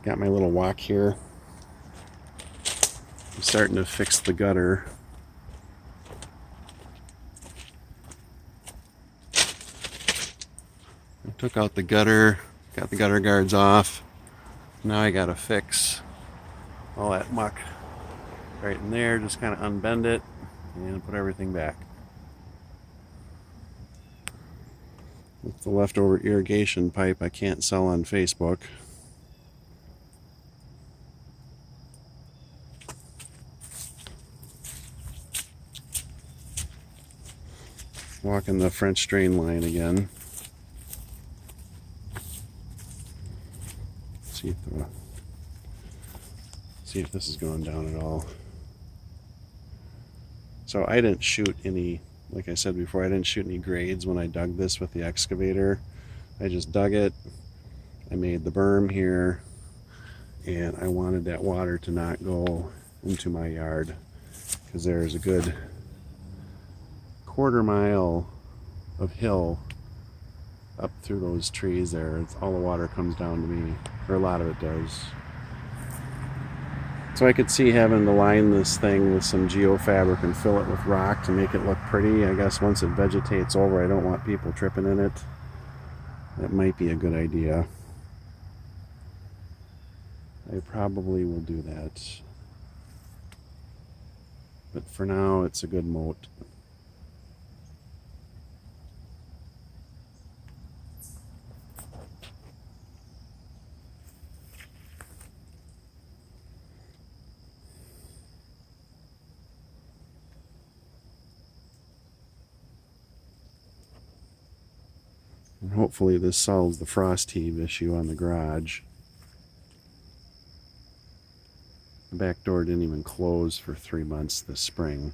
Got my little walk here. I'm starting to fix the gutter. I took out the gutter, got the gutter guards off. Now I gotta fix all that muck right in there. Just kind of unbend it and put everything back. With the leftover irrigation pipe I can't sell on Facebook. Walking the French drain line again. See if this is going down at all. So I didn't shoot any, like I said before, I didn't shoot any grades when I dug this with the excavator. I just dug it. I made the berm here, and I wanted that water to not go into my yard, because there's a good quarter-mile of hill up through those trees there. All the water comes down to me, or a lot of it does. So I could see having to line this thing with some geofabric and fill it with rock to make it look pretty. I guess once it vegetates over, I don't want people tripping in it. That might be a good idea. I probably will do that. But for now, it's a good moat. And hopefully this solves the frost heave issue on the garage. The back door didn't even close for 3 months this spring.